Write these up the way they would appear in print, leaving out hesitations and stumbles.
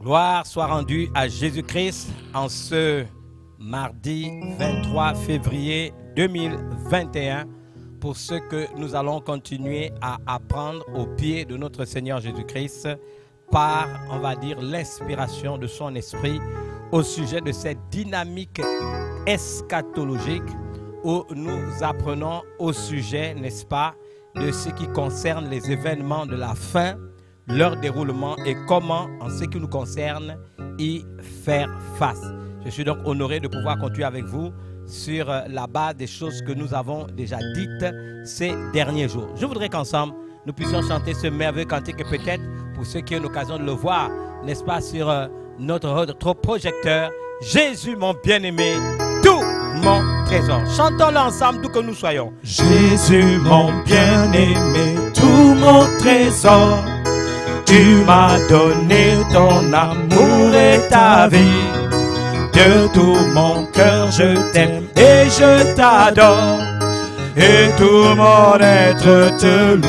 Gloire soit rendue à Jésus-Christ en ce mardi 23 février 2021 pour ce que nous allons continuer à apprendre au pied de notre Seigneur Jésus-Christ par, on va dire, l'inspiration de son esprit au sujet de cette dynamique eschatologique où nous apprenons au sujet, n'est-ce pas, de ce qui concerne les événements de la fin, leur déroulement et comment, en ce qui nous concerne, y faire face. Je suis donc honoré de pouvoir continuer avec vous sur la base des choses que nous avons déjà dites ces derniers jours. Je voudrais qu'ensemble, nous puissions chanter ce merveilleux cantique et peut-être, pour ceux qui ont l'occasion de le voir, n'est-ce pas, sur notre projecteur, Jésus mon bien-aimé, tout mon trésor. Chantons-le ensemble d'où que nous soyons. Jésus mon bien-aimé, tout mon trésor, tu m'as donné ton amour et ta vie. De tout mon cœur je t'aime et je t'adore, et tout mon être te loue.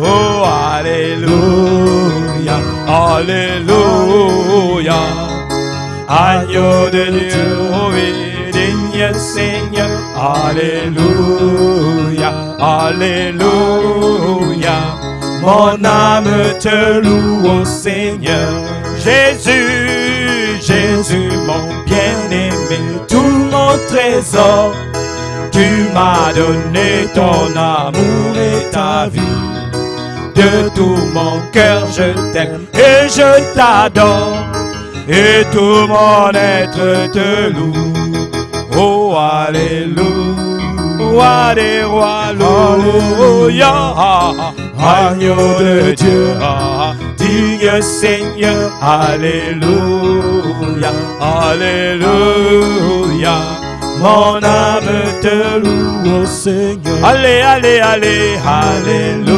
Oh alléluia, alléluia. Agneau de Dieu, oh oui, digne Seigneur. Alléluia, alléluia. Mon âme te loue, ô Seigneur. Jésus, Jésus, mon bien-aimé, tout mon trésor, tu m'as donné ton amour et ta vie. De tout mon cœur je t'aime et je t'adore, et tout mon être te loue. Oh alléluia, alléluia. Agneau de Dieu, digne Seigneur. Alléluia, alléluia. Mon âme te loue, ô Seigneur. Allez, allez, allez, alléluia.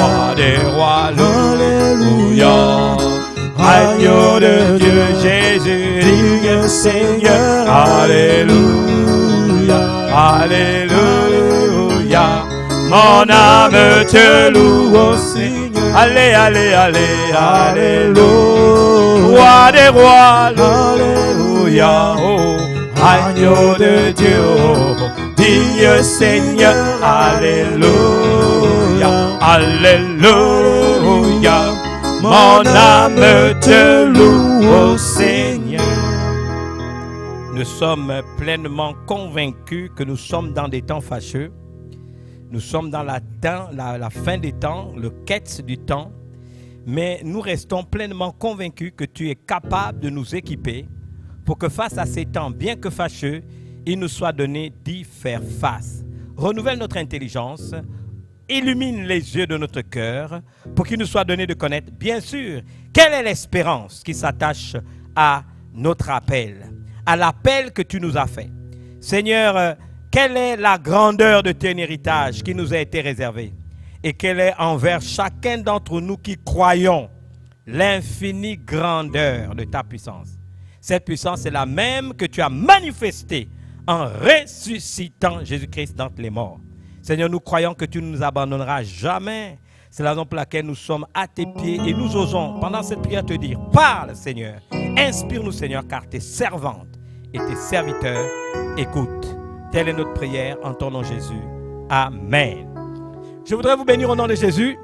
Roi des rois, alléluia. Agneau de Dieu, Jésus, digne Seigneur. Alléluia, alléluia. Mon âme te loue, ô Seigneur. Allez, allez, allez, alléluia. Roi des rois, alléluia. Oh, agneau de Dieu, digne Seigneur. Alléluia, alléluia. Mon âme te loue, ô Seigneur. Nous sommes pleinement convaincus que nous sommes dans des temps fâcheux. Nous sommes dans la fin des temps, le quête du temps. Mais nous restons pleinement convaincus que tu es capable de nous équiper pour que face à ces temps, bien que fâcheux, il nous soit donné d'y faire face. Renouvelle notre intelligence, illumine les yeux de notre cœur pour qu'il nous soit donné de connaître, bien sûr, quelle est l'espérance qui s'attache à notre appel, à l'appel que tu nous as fait. Seigneur, quelle est la grandeur de ton héritage qui nous a été réservé? Et quelle est envers chacun d'entre nous qui croyons l'infinie grandeur de ta puissance? Cette puissance est la même que tu as manifestée en ressuscitant Jésus-Christ d'entre les morts. Seigneur, nous croyons que tu ne nous abandonneras jamais. C'est la raison pour laquelle nous sommes à tes pieds et nous osons, pendant cette prière, te dire, parle Seigneur, inspire-nous Seigneur, car tes servantes et tes serviteurs écoutent. Telle est notre prière en ton nom Jésus. Amen. Je voudrais vous bénir au nom de Jésus.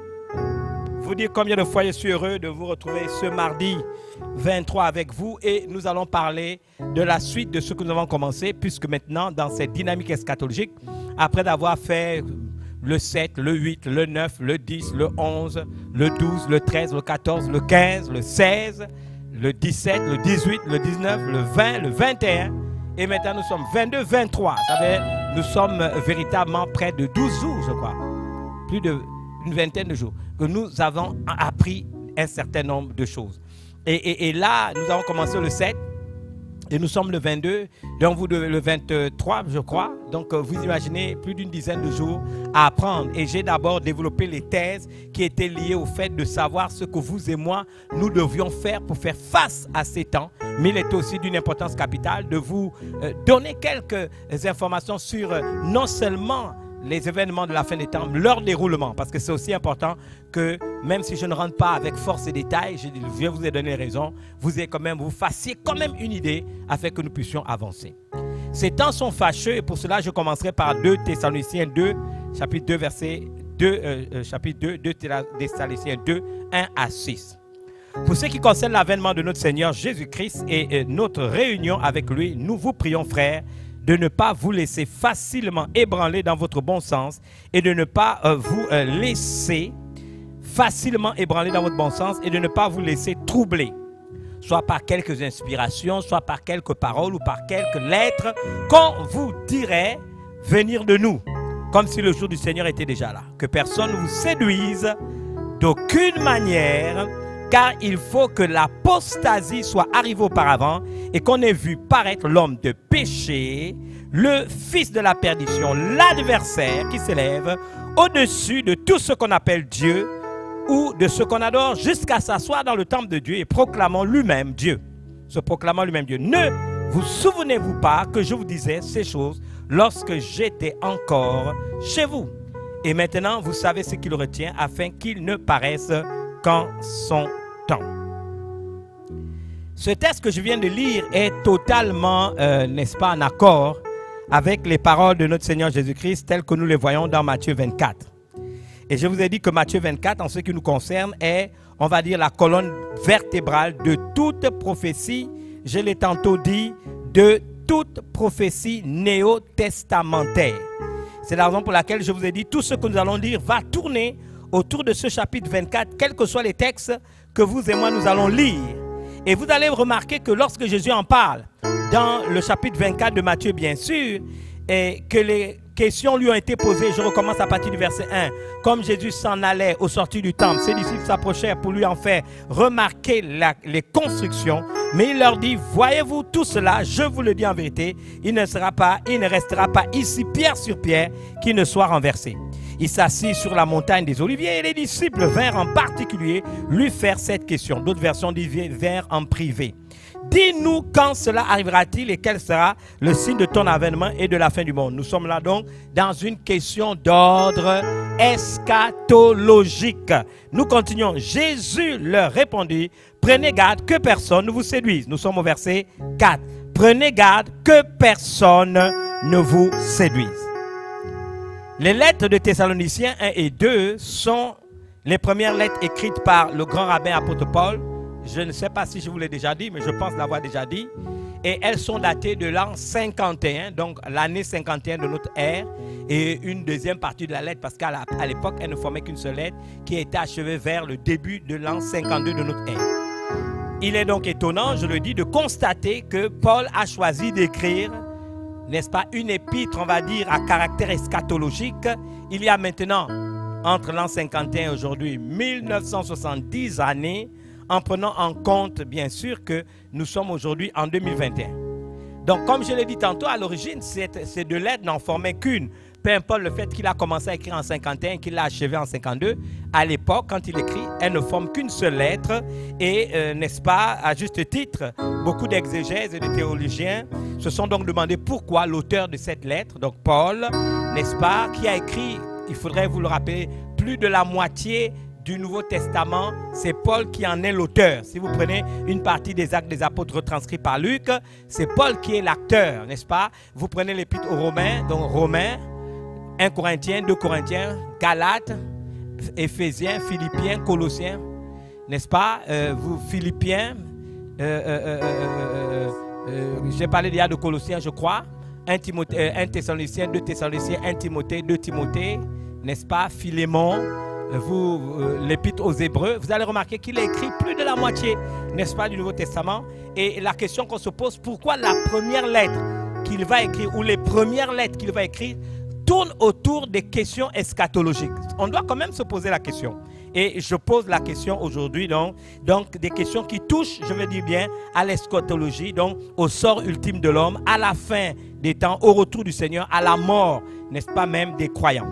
Vous dire combien de fois je suis heureux de vous retrouver ce mardi 23 avec vous. Et nous allons parler de la suite de ce que nous avons commencé. Puisque maintenant, dans cette dynamique eschatologique, après d'avoir fait le 7, le 8, le 9, le 10, le 11, le 12, le 13, le 14, le 15, le 16, le 17, le 18, le 19, le 20, le 21... Et maintenant, nous sommes 22, 23. Ça veut dire, nous sommes véritablement près de 12 jours, je crois. Plus d'une vingtaine de jours. Que nous avons appris un certain nombre de choses. Et là, nous avons commencé le 7. Et nous sommes le 22. Donc, vous, le 23, je crois. Donc, vous imaginez plus d'une dizaine de jours à apprendre. Et j'ai d'abord développé les thèses qui étaient liées au fait de savoir ce que vous et moi, nous devions faire pour faire face à ces temps. Mais il est aussi d'une importance capitale de vous donner quelques informations sur non seulement les événements de la fin des temps, leur déroulement, parce que c'est aussi important que même si je ne rentre pas avec force et détails, je vous ai donné raison, vous fassiez quand même une idée afin que nous puissions avancer. Ces temps sont fâcheux et pour cela je commencerai par 2 Thessaloniciens 2, chapitre 2, verset 2, chapitre 2, 2 Thessaloniciens 2, 1 à 6. Pour ce qui concerne l'avènement de notre Seigneur Jésus-Christ et notre réunion avec lui, nous vous prions, frères, de ne pas vous laisser facilement ébranler dans votre bon sens et de ne pas vous laisser facilement ébranler dans votre bon sens et de ne pas vous laisser troubler, soit par quelques inspirations, soit par quelques paroles ou par quelques lettres qu'on vous dirait venir de nous, comme si le jour du Seigneur était déjà là. Que personne ne vous séduise d'aucune manière, car il faut que l'apostasie soit arrivée auparavant et qu'on ait vu paraître l'homme de péché, le fils de la perdition, l'adversaire qui s'élève au-dessus de tout ce qu'on appelle Dieu ou de ce qu'on adore, jusqu'à s'asseoir dans le temple de Dieu et proclamant lui-même Dieu. Se proclamant lui-même Dieu. Ne vous souvenez-vous pas que je vous disais ces choses lorsque j'étais encore chez vous? Et maintenant, vous savez ce qu'il retient afin qu'il ne paraisse qu'en son temps. Ce texte que je viens de lire est totalement, n'est-ce pas, en accord avec les paroles de notre Seigneur Jésus-Christ telles que nous les voyons dans Matthieu 24. Et je vous ai dit que Matthieu 24, en ce qui nous concerne, est, on va dire, la colonne vertébrale de toute prophétie, je l'ai tantôt dit, de toute prophétie néo-testamentaire. C'est la raison pour laquelle je vous ai dit, tout ce que nous allons dire va tourner autour de ce chapitre 24, quels que soient les textes que vous et moi nous allons lire. Et vous allez remarquer que lorsque Jésus en parle, dans le chapitre 24 de Matthieu bien sûr, et que les questions lui ont été posées, je recommence à partir du verset 1. Comme Jésus s'en allait au sortir du temple, ses disciples s'approchèrent pour lui en faire remarquer les constructions, mais il leur dit, voyez-vous tout cela, je vous le dis en vérité, il ne restera pas ici pierre sur pierre qui ne soit renversé. Il s'assit sur la montagne des Oliviers et les disciples vinrent en particulier lui faire cette question. D'autres versions disent vinrent en privé. Dis-nous quand cela arrivera-t-il et quel sera le signe de ton avènement et de la fin du monde. Nous sommes là donc dans une question d'ordre eschatologique. Nous continuons. Jésus leur répondit, prenez garde que personne ne vous séduise. Nous sommes au verset 4. Prenez garde que personne ne vous séduise. Les lettres de Thessaloniciens 1 et 2 sont les premières lettres écrites par le grand rabbin apôtre Paul. Je ne sais pas si je vous l'ai déjà dit, mais je pense l'avoir déjà dit. Et elles sont datées de l'an 51, donc l'année 51 de notre ère. Et une deuxième partie de la lettre, parce qu'à l'époque, elle ne formait qu'une seule lettre, qui a été achevée vers le début de l'an 52 de notre ère. Il est donc étonnant, je le dis, de constater que Paul a choisi d'écrire, n'est-ce pas, une épître, on va dire, à caractère eschatologique. Il y a maintenant, entre l'an 51 et aujourd'hui, 1970 années, en prenant en compte, bien sûr, que nous sommes aujourd'hui en 2021. Donc, comme je l'ai dit tantôt, à l'origine, ces deux lettres n'en formaient qu'une. Peu importe le fait qu'il a commencé à écrire en 51 et qu'il l'a achevé en 52, à l'époque, quand il écrit, elle ne forme qu'une seule lettre. Et, n'est-ce pas, à juste titre, beaucoup d'exégèses et de théologiens se sont donc demandé pourquoi l'auteur de cette lettre, donc Paul, n'est-ce pas, qui a écrit, il faudrait vous le rappeler, plus de la moitié du Nouveau Testament, c'est Paul qui en est l'auteur. Si vous prenez une partie des Actes des Apôtres retranscrits par Luc, c'est Paul qui est l'acteur, n'est-ce pas? Vous prenez l'épître aux Romains, donc Romains, 1 Corinthiens, 2 Corinthiens, Galates, Éphésiens, Philippiens, Colossiens, n'est-ce pas? Vous, Philippiens, j'ai parlé déjà de Colossiens, je crois, 1 Thessaloniciens, 2 Thessaloniciens, 1 Timothée, 2 Timothée, n'est-ce pas? Philémon, l'épître aux Hébreux, vous allez remarquer qu'il a écrit plus de la moitié, n'est-ce pas, du Nouveau Testament. Et la question qu'on se pose, pourquoi la première lettre qu'il va écrire, ou les premières lettres qu'il va écrire, tournent autour des questions eschatologiques? On doit quand même se poser la question. Et je pose la question aujourd'hui, donc des questions qui touchent, je veux dire bien, à l'eschatologie, donc au sort ultime de l'homme, à la fin des temps, au retour du Seigneur, à la mort, n'est-ce pas, même des croyants.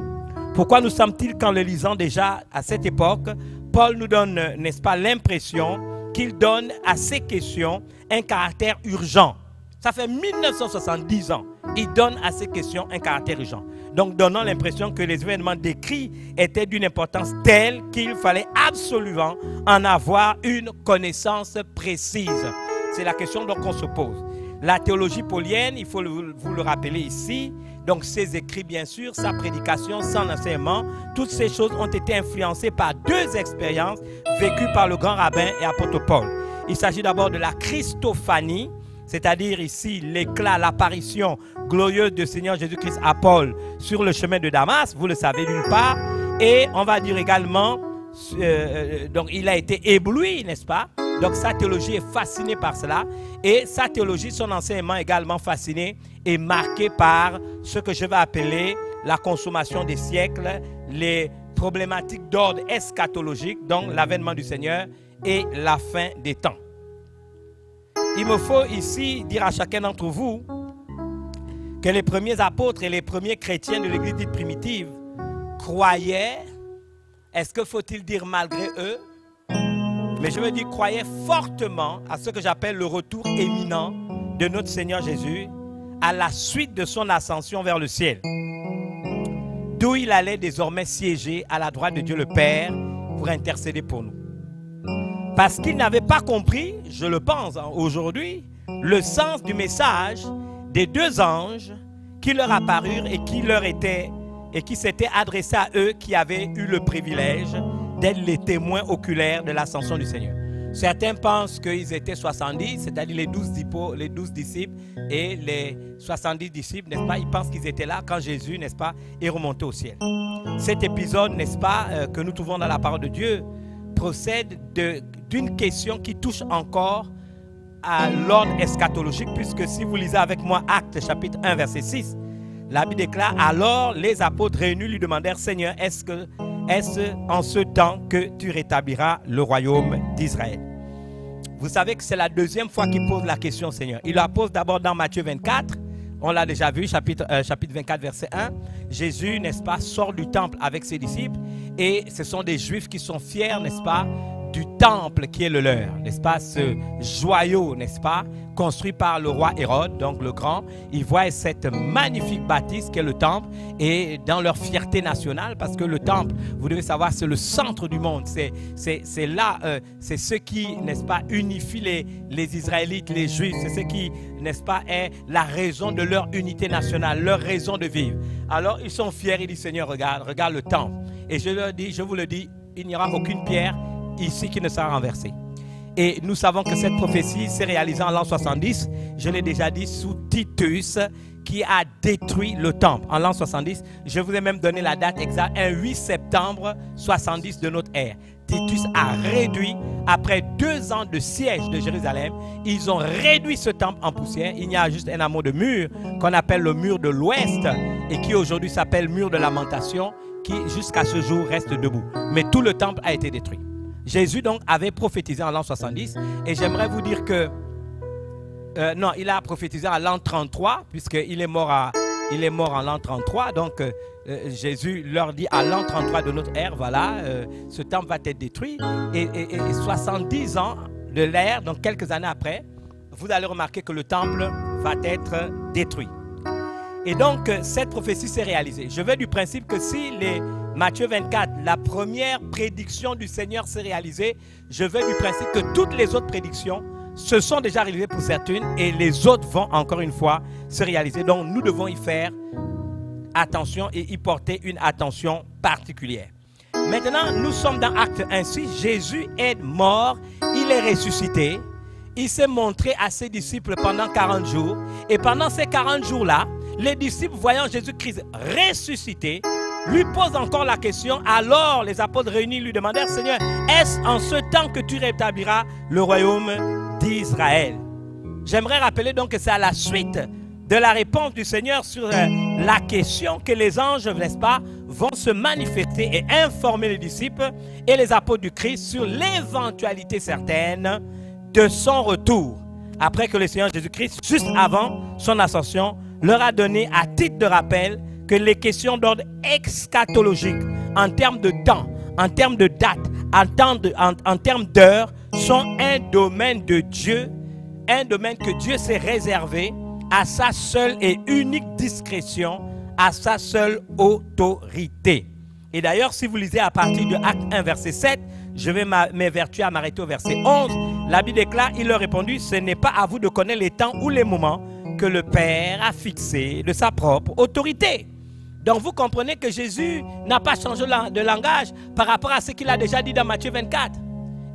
Pourquoi nous sommes-ils, qu'en le lisant déjà à cette époque, Paul nous donne, n'est-ce pas, l'impression qu'il donne à ces questions un caractère urgent. Ça fait 1970 ans. Il donne à ces questions un caractère urgent. donc donnant l'impression que les événements décrits étaient d'une importance telle qu'il fallait absolument en avoir une connaissance précise. C'est la question donc qu'on se pose. La théologie paulienne, il faut vous le rappeler ici, donc ses écrits bien sûr, sa prédication, son enseignement, toutes ces choses ont été influencées par deux expériences vécues par le grand rabbin et apôtre Paul. Il s'agit d'abord de la Christophanie, c'est-à-dire ici l'éclat, l'apparition glorieuse du Seigneur Jésus-Christ à Paul sur le chemin de Damas, vous le savez d'une part, et on va dire également, donc il a été ébloui, n'est-ce pas? Donc sa théologie est fascinée par cela, et sa théologie, son enseignement également fasciné et marqué par ce que je vais appeler la consommation des siècles, les problématiques d'ordre eschatologique, donc l'avènement du Seigneur et la fin des temps. Il me faut ici dire à chacun d'entre vous que les premiers apôtres et les premiers chrétiens de l'Église dite primitive croyaient, est-ce que faut-il dire malgré eux, mais je veux dire croyaient fortement à ce que j'appelle le retour imminent de notre Seigneur Jésus à la suite de son ascension vers le ciel, d'où il allait désormais siéger à la droite de Dieu le Père pour intercéder pour nous. Parce qu'ils n'avaient pas compris, je le pense aujourd'hui, le sens du message des deux anges qui leur apparurent et qui s'étaient adressés à eux qui avaient eu le privilège d'être les témoins oculaires de l'ascension du Seigneur. Certains pensent qu'ils étaient 70, c'est-à-dire les 12 disciples et les 70 disciples, n'est-ce pas? Ils pensent qu'ils étaient là quand Jésus, n'est-ce pas, est remonté au ciel. Cet épisode, n'est-ce pas, que nous trouvons dans la parole de Dieu, procède d'une question qui touche encore à l'ordre eschatologique, puisque si vous lisez avec moi Actes chapitre 1 verset 6, la Bible déclare: alors les apôtres réunis lui demandèrent: Seigneur, est-ce en ce temps que tu rétabliras le royaume d'Israël? Vous savez que c'est la deuxième fois qu'il pose la question, Seigneur. Il la pose d'abord dans Matthieu 24, on l'a déjà vu, chapitre 24 verset 1. Jésus, n'est-ce pas, sort du temple avec ses disciples, et ce sont des Juifs qui sont fiers, n'est-ce pas, du temple qui est le leur, n'est-ce pas, ce joyau, n'est-ce pas, construit par le roi Hérode, donc le grand. Ils voient cette magnifique bâtisse qui est le temple, et dans leur fierté nationale, parce que le temple, vous devez savoir, c'est le centre du monde, c'est là, c'est ce qui, n'est-ce pas, unifie les Israélites, les Juifs, c'est ce qui, n'est-ce pas, est la raison de leur unité nationale, leur raison de vivre. Alors ils sont fiers, ils disent: Seigneur, regarde le temple. Et je leur dis, je vous le dis, il n'y aura aucune pierre ici qui ne sera renversée. Et nous savons que cette prophétie s'est réalisée en l'an 70, je l'ai déjà dit, sous Titus, qui a détruit le temple en l'an 70. Je vous ai même donné la date exacte, un 8 septembre 70 de notre ère. Titus a réduit, après 2 ans de siège de Jérusalem, ils ont réduit ce temple en poussière. Il y a juste un amas de mur qu'on appelle le mur de l'Ouest et qui aujourd'hui s'appelle mur de lamentation, qui jusqu'à ce jour reste debout. Mais tout le temple a été détruit. Jésus donc avait prophétisé en l'an 70, et j'aimerais vous dire que non, il a prophétisé en l'an 33, puisqu'il est mort en l'an 33, donc Jésus leur dit à l'an 33 de notre ère, voilà, ce temple va être détruit, et 70 ans de l'ère, donc quelques années après, vous allez remarquer que le temple va être détruit. Et donc, cette prophétie s'est réalisée. Je vais du principe que si Matthieu 24, la première prédiction du Seigneur s'est réalisée, je vais du principe que toutes les autres prédictions se sont déjà réalisées pour certaines et les autres vont encore une fois se réaliser. Donc, nous devons y faire attention et y porter une attention particulière. Maintenant, nous sommes dans Acte 1:6. Jésus est mort, il est ressuscité. Il s'est montré à ses disciples pendant 40 jours. Et pendant ces 40 jours-là, les disciples, voyant Jésus-Christ ressuscité, lui posent encore la question. Alors les apôtres réunis lui demandèrent: Seigneur, est-ce en ce temps que tu rétabliras le royaume d'Israël? J'aimerais rappeler donc que c'est à la suite de la réponse du Seigneur sur la question que les anges, n'est-ce pas, vont se manifester et informer les disciples et les apôtres du Christ sur l'éventualité certaine de son retour. Après que le Seigneur Jésus-Christ, juste avant son ascension, leur a donné à titre de rappel que les questions d'ordre eschatologique, en termes de temps, en termes de date, en termes d'heure, sont un domaine de Dieu, un domaine que Dieu s'est réservé à sa seule et unique discrétion à sa seule autorité. Et d'ailleurs, si vous lisez à partir de Acte 1, verset 7, je vais m'évertuer à m'arrêter au verset 11. La Bible déclare, il leur répondit, ce n'est pas à vous de connaître les temps ou les moments que le Père a fixé de sa propre autorité. Donc vous comprenez que Jésus n'a pas changé de langage par rapport à ce qu'il a déjà dit dans Matthieu 24.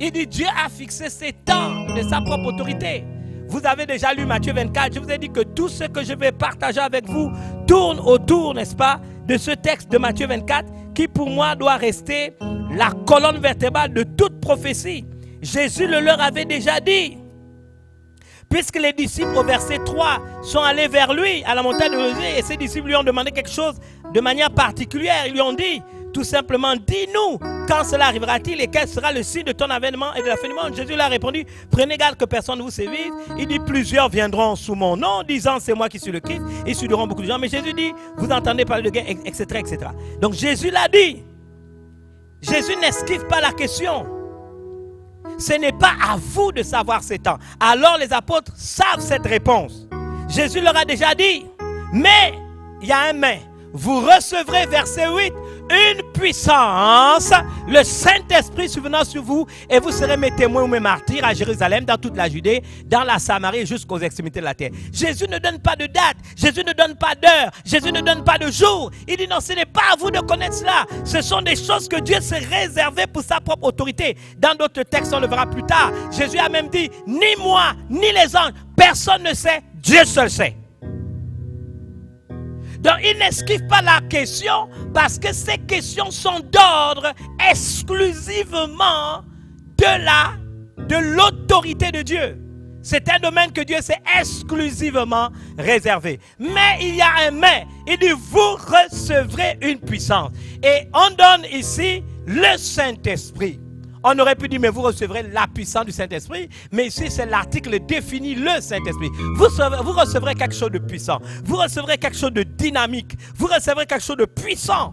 Il dit, Dieu a fixé ses temps de sa propre autorité. Vous avez déjà lu Matthieu 24, je vous ai dit que tout ce que je vais partager avec vous tourne autour, n'est-ce pas, de ce texte de Matthieu 24 qui pour moi doit rester la colonne vertébrale de toute prophétie. Jésus le leur avait déjà dit. Puisque les disciples au verset 3 sont allés vers lui à la montagne de l'Olivier et ses disciples lui ont demandé quelque chose de manière particulière. Ils lui ont dit tout simplement, dis-nous quand cela arrivera-t-il et quel sera le signe de ton avènement et de la fin du monde. Jésus leur a répondu, prenez garde que personne ne vous sévise. Il dit, plusieurs viendront sous mon nom disant c'est moi qui suis le Christ. Ils séduiront beaucoup de gens. Mais Jésus dit, vous entendez parler de guerre, etc., etc. Donc Jésus l'a dit. Jésus n'esquive pas la question. Ce n'est pas à vous de savoir ces temps. Alors les apôtres savent cette réponse. Jésus leur a déjà dit, mais, il y a un mais, vous recevrez, verset 8, une puissance, le Saint-Esprit survenant sur vous, et vous serez mes témoins ou mes martyrs à Jérusalem, dans toute la Judée, dans la Samarie, jusqu'aux extrémités de la terre. Jésus ne donne pas de date, Jésus ne donne pas d'heure, Jésus ne donne pas de jour. Il dit non, ce n'est pas à vous de connaître cela. Ce sont des choses que Dieu s'est réservées pour sa propre autorité. Dans d'autres textes, on le verra plus tard. Jésus a même dit, ni moi, ni les anges, personne ne sait, Dieu seul sait. Donc, il n'esquive pas la question parce que ces questions sont d'ordre exclusivement de l'autorité de Dieu. C'est un domaine que Dieu s'est exclusivement réservé. Mais il y a un mais. Il dit, vous recevrez une puissance. Et on donne ici le Saint-Esprit. On aurait pu dire, mais vous recevrez la puissance du Saint-Esprit. Mais ici, c'est l'article définit le Saint-Esprit. Vous recevrez quelque chose de puissant. Vous recevrez quelque chose de dynamique. Vous recevrez quelque chose de puissant.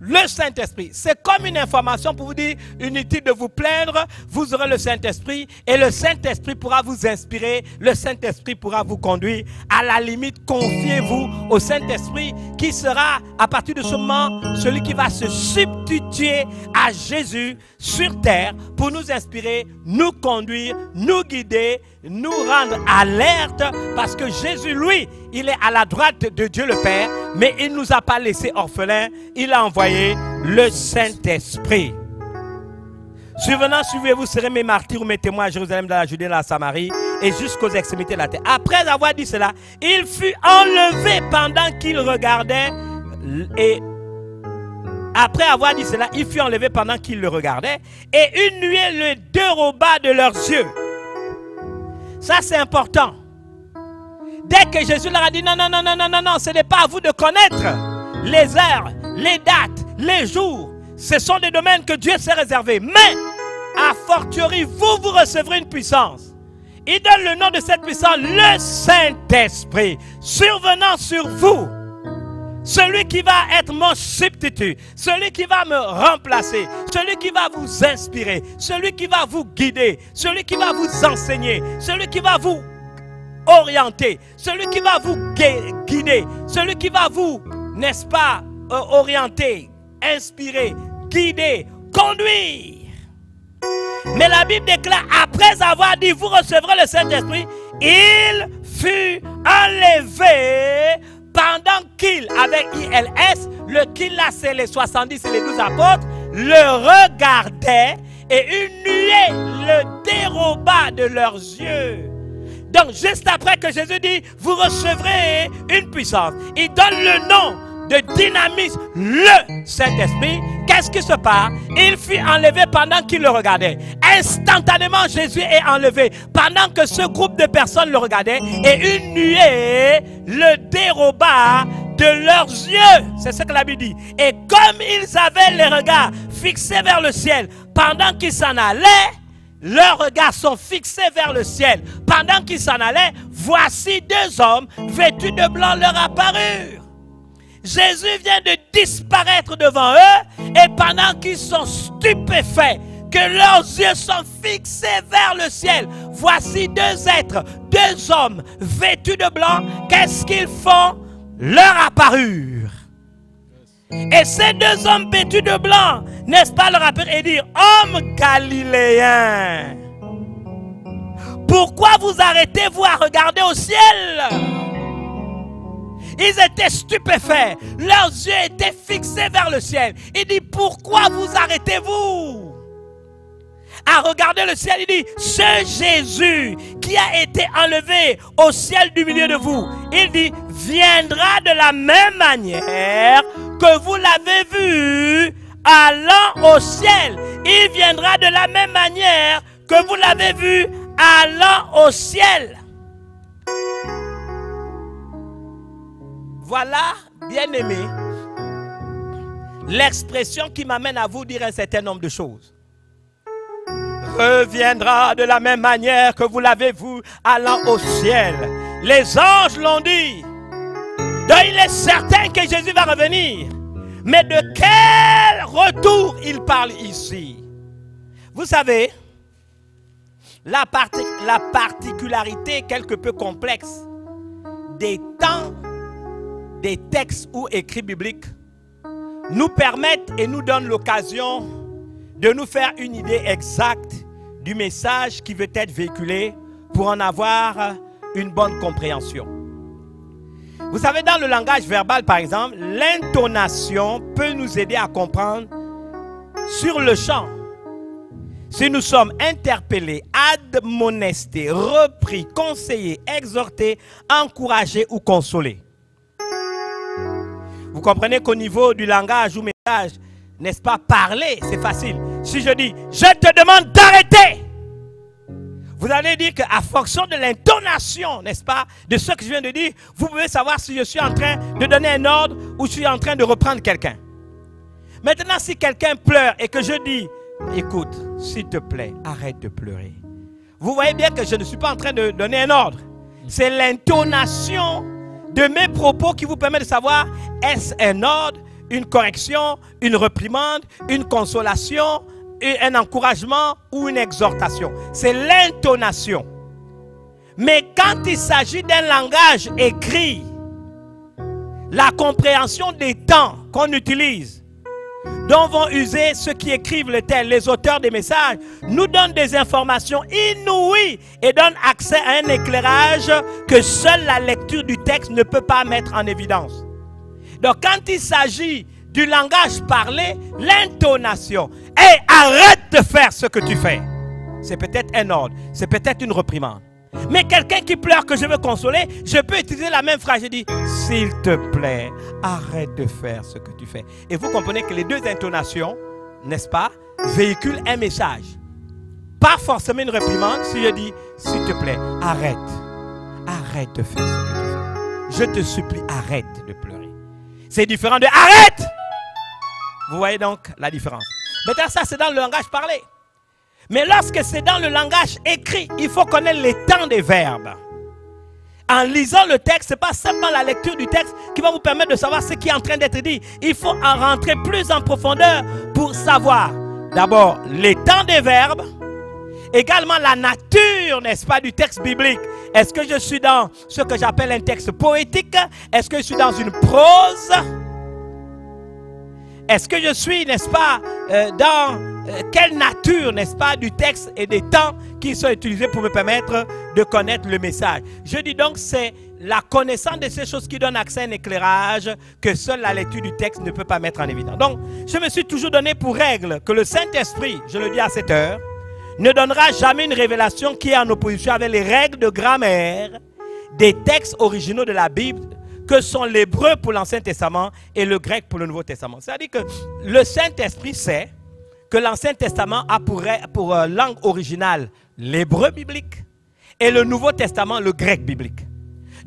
Le Saint-Esprit, c'est comme une information pour vous dire, inutile de vous plaindre, vous aurez le Saint-Esprit et le Saint-Esprit pourra vous inspirer, le Saint-Esprit pourra vous conduire. À la limite, confiez-vous au Saint-Esprit qui sera, à partir de ce moment, celui qui va se substituer à Jésus sur terre pour nous inspirer, nous conduire, nous guider, nous rendre alertes parce que Jésus, lui, il est à la droite de Dieu le Père, mais il ne nous a pas laissés orphelins, il a envoyé le Saint-Esprit. Survenant, suivez-vous, serez mes martyrs ou mes témoins à Jérusalem, dans la Judée, dans la Samarie et jusqu'aux extrémités de la terre. Après avoir dit cela, il fut enlevé pendant qu'il regardait et après avoir dit cela, il fut enlevé pendant qu'il le regardait et une nuée le déroba de leurs yeux. Ça, c'est important. Dès que Jésus leur a dit non, non, non, non, non, non, non, ce n'est pas à vous de connaître les heures, les dates, les jours. Ce sont des domaines que Dieu s'est réservés. Mais, a fortiori, vous recevrez une puissance. Il donne le nom de cette puissance, le Saint-Esprit, survenant sur vous. Celui qui va être mon substitut, celui qui va me remplacer, celui qui va vous inspirer, celui qui va vous guider, celui qui va vous enseigner, celui qui va vous orienter, celui qui va vous guider, celui qui va vous, n'est-ce pas, orienter, inspirer, guider, conduire. Mais la Bible déclare, après avoir dit, vous recevrez le Saint-Esprit, il fut enlevé pendant qu'il, avec ILS, le qu'il là, c'est les 70 et les 12 apôtres, le regardait et une nuée le déroba de leurs yeux. Donc, juste après que Jésus dit, vous recevrez une puissance, il donne le nom de dynamisme, le Saint-Esprit. Qu'est-ce qui se passe? Il fut enlevé pendant qu'il le regardait. Instantanément, Jésus est enlevé pendant que ce groupe de personnes le regardait et une nuée le déroba de leurs yeux. C'est ce que la Bible dit. Et comme ils avaient les regards fixés vers le ciel pendant qu'ils s'en allaient, leurs regards sont fixés vers le ciel. Pendant qu'ils s'en allaient, voici deux hommes vêtus de blanc leur apparurent. Jésus vient de disparaître devant eux et pendant qu'ils sont stupéfaits, que leurs yeux sont fixés vers le ciel, voici deux êtres, deux hommes vêtus de blanc, qu'est-ce qu'ils font? Leur apparurent. Et ces deux hommes vêtus de blanc, n'est-ce pas, leur appellent et dire, hommes galiléens, pourquoi vous arrêtez-vous à regarder au ciel? Ils étaient stupéfaits, leurs yeux étaient fixés vers le ciel. Il dit, pourquoi vous arrêtez-vous à regarder le ciel? Il dit, ce Jésus qui a été enlevé au ciel du milieu de vous, il dit, viendra de la même manière que vous l'avez vu allant au ciel. Il viendra de la même manière que vous l'avez vu allant au ciel. Voilà, bien-aimé, l'expression qui m'amène à vous dire un certain nombre de choses. Reviendra de la même manière que vous l'avez vu allant au ciel. Les anges l'ont dit. Donc il est certain que Jésus va revenir. Mais de quel retour il parle ici? Vous savez, la particularité quelque peu complexe des temps, des textes ou écrits bibliques nous permettent et nous donnent l'occasion de nous faire une idée exacte du message qui veut être véhiculé pour en avoir une bonne compréhension. Vous savez, dans le langage verbal, par exemple, l'intonation peut nous aider à comprendre sur le champ si nous sommes interpellés, admonestés, repris, conseillés, exhortés, encouragés ou consolés. Vous comprenez qu'au niveau du langage ou message, n'est-ce pas, parler, c'est facile. Si je dis, je te demande d'arrêter, vous allez dire qu'à fonction de l'intonation, n'est-ce pas, de ce que je viens de dire, vous pouvez savoir si je suis en train de donner un ordre ou je suis en train de reprendre quelqu'un. Maintenant, si quelqu'un pleure et que je dis, écoute, s'il te plaît, arrête de pleurer. Vous voyez bien que je ne suis pas en train de donner un ordre. C'est l'intonation de mes propos qui vous permet de savoir, est-ce un ordre, une correction, une réprimande, une consolation, un encouragement ou une exhortation. C'est l'intonation. Mais quand il s'agit d'un langage écrit, la compréhension des temps qu'on utilise, dont vont user ceux qui écrivent le texte, les auteurs des messages, nous donnent des informations inouïes et donnent accès à un éclairage que seule la lecture du texte ne peut pas mettre en évidence. Donc quand il s'agit du langage parlé, l'intonation, hey, arrête de faire ce que tu fais. C'est peut-être un ordre, c'est peut-être une réprimande. Mais quelqu'un qui pleure que je veux consoler, je peux utiliser la même phrase. Je dis, s'il te plaît, arrête de faire ce que tu fais. Et vous comprenez que les deux intonations, n'est-ce pas, véhiculent un message. Pas forcément une réprimande. Si je dis, s'il te plaît, arrête. Arrête de faire ce que tu fais. Je te supplie, arrête de pleurer. C'est différent de arrête. Vous voyez donc la différence. Maintenant, ça, c'est dans le langage parlé. Mais lorsque c'est dans le langage écrit, il faut connaître les temps des verbes. En lisant le texte, ce n'est pas seulement la lecture du texte qui va vous permettre de savoir ce qui est en train d'être dit. Il faut en rentrer plus en profondeur pour savoir d'abord les temps des verbes, également la nature, n'est-ce pas, du texte biblique. Est-ce que je suis dans ce que j'appelle un texte poétique? Est-ce que je suis dans une prose? Est-ce que je suis, n'est-ce pas, dans quelle nature, n'est-ce pas, du texte et des temps qui sont utilisés pour me permettre de connaître le message? Je dis donc, c'est la connaissance de ces choses qui donne accès à un éclairage que seule la lecture du texte ne peut pas mettre en évidence. Donc, je me suis toujours donné pour règle que le Saint-Esprit, je le dis à cette heure, ne donnera jamais une révélation qui est en opposition avec les règles de grammaire des textes originaux de la Bible, que sont l'hébreu pour l'Ancien Testament et le grec pour le Nouveau Testament. C'est-à-dire que le Saint-Esprit sait que l'Ancien Testament a pour langue originale l'hébreu biblique et le Nouveau Testament le grec biblique.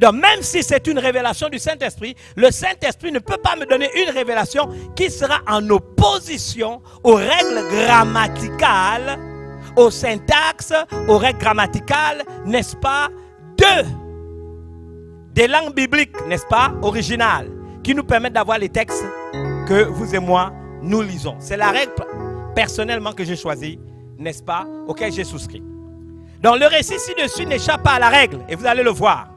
Donc même si c'est une révélation du Saint-Esprit, le Saint-Esprit ne peut pas me donner une révélation qui sera en opposition aux règles grammaticales, aux syntaxes, aux règles grammaticales, n'est-ce pas, des langues bibliques, n'est-ce pas, originales, qui nous permettent d'avoir les textes que vous et moi, nous lisons. C'est la règle personnellement que j'ai choisie, n'est-ce pas, auquel j'ai souscrit. Donc le récit ci-dessus n'échappe pas à la règle, et vous allez le voir.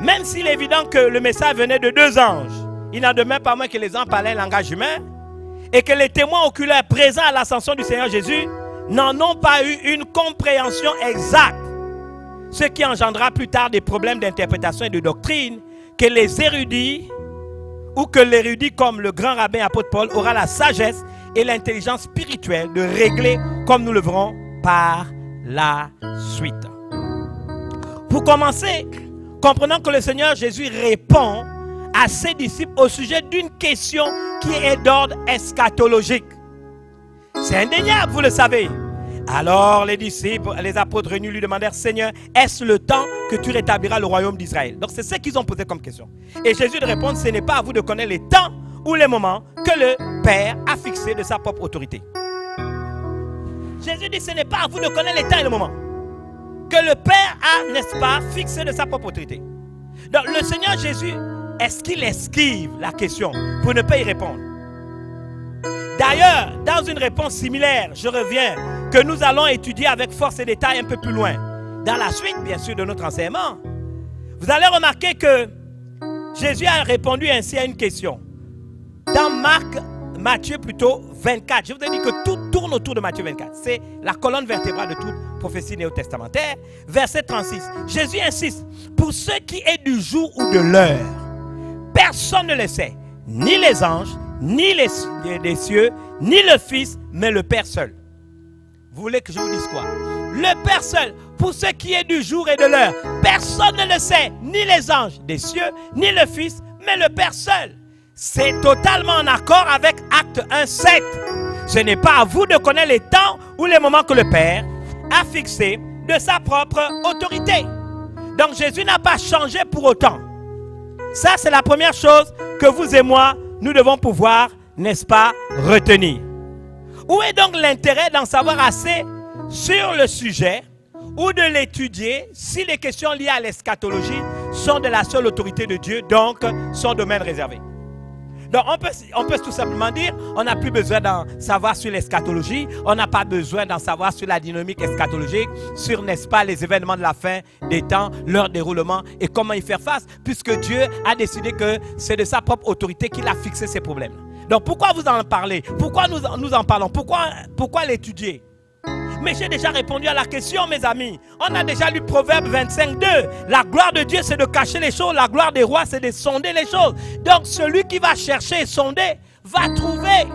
Même s'il est évident que le message venait de deux anges, il n'en demeure pas moins que les gens parlaient un langage humain et que les témoins oculaires présents à l'ascension du Seigneur Jésus n'en ont pas eu une compréhension exacte, ce qui engendra plus tard des problèmes d'interprétation et de doctrine que les érudits ou que l'érudit comme le grand rabbin apôtre Paul aura la sagesse et l'intelligence spirituelle de régler comme nous le verrons par la suite. Pour commencer, comprenons que le Seigneur Jésus répond à ses disciples au sujet d'une question qui est d'ordre eschatologique. C'est indéniable, vous le savez. Alors les disciples, les apôtres réunis lui demandèrent: Seigneur, est-ce le temps que tu rétabliras le royaume d'Israël? Donc c'est ce qu'ils ont posé comme question. Et Jésus de répondre: ce n'est pas à vous de connaître les temps ou les moments que le Père a fixé de sa propre autorité. Jésus dit: ce n'est pas à vous de connaître les temps et les moments que le Père a, n'est-ce pas, fixé de sa propre autorité. Donc le Seigneur Jésus, est-ce qu'il esquive la question pour ne pas y répondre? D'ailleurs, dans une réponse similaire, je reviens, que nous allons étudier avec force et détail un peu plus loin, dans la suite, bien sûr, de notre enseignement, vous allez remarquer que Jésus a répondu ainsi à une question. Dans Matthieu plutôt 24, je vous ai dit que tout tourne autour de Matthieu 24. C'est la colonne vertébrale de toute prophétie néo-testamentaire. Verset 36, Jésus insiste: pour ce qui est du jour ou de l'heure, personne ne le sait, ni les anges, ni les cieux, ni le Fils, mais le Père seul. Vous voulez que je vous dise quoi? Le Père seul, pour ce qui est du jour et de l'heure, personne ne le sait, ni les anges des cieux, ni le Fils, mais le Père seul. C'est totalement en accord avec Acte 1:7. Ce n'est pas à vous de connaître les temps ou les moments que le Père a fixés de sa propre autorité. Donc Jésus n'a pas changé pour autant. Ça, c'est la première chose que vous et moi, nous devons pouvoir, n'est-ce pas, retenir. Où est donc l'intérêt d'en savoir assez sur le sujet ou de l'étudier si les questions liées à l'eschatologie sont de la seule autorité de Dieu, donc son domaine réservé? Donc on peut tout simplement dire, on n'a plus besoin d'en savoir sur l'eschatologie, on n'a pas besoin d'en savoir sur la dynamique eschatologique, sur, n'est-ce pas, les événements de la fin des temps, leur déroulement et comment y faire face, puisque Dieu a décidé que c'est de sa propre autorité qu'il a fixé ces problèmes. Donc pourquoi vous en parlez? Pourquoi nous en parlons? Pourquoi l'étudier? Mais j'ai déjà répondu à la question, mes amis. On a déjà lu Proverbe 25:2. La gloire de Dieu, c'est de cacher les choses. La gloire des rois, c'est de sonder les choses. Donc, celui qui va chercher et sonder, va trouver.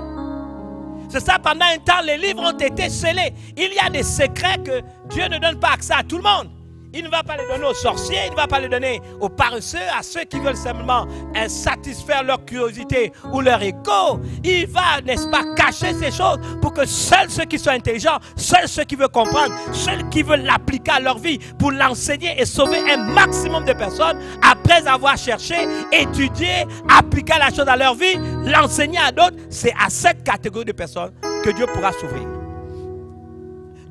C'est ça, pendant un temps, les livres ont été scellés. Il y a des secrets que Dieu ne donne pas accès à tout le monde. Il ne va pas les donner aux sorciers, il ne va pas les donner aux paresseux, à ceux qui veulent simplement satisfaire leur curiosité ou leur ego. Il va, n'est-ce pas, cacher ces choses pour que seuls ceux qui sont intelligents, seuls ceux qui veulent comprendre, ceux qui veulent l'appliquer à leur vie pour l'enseigner et sauver un maximum de personnes, après avoir cherché, étudié, appliqué la chose à leur vie, l'enseigner à d'autres, c'est à cette catégorie de personnes que Dieu pourra s'ouvrir.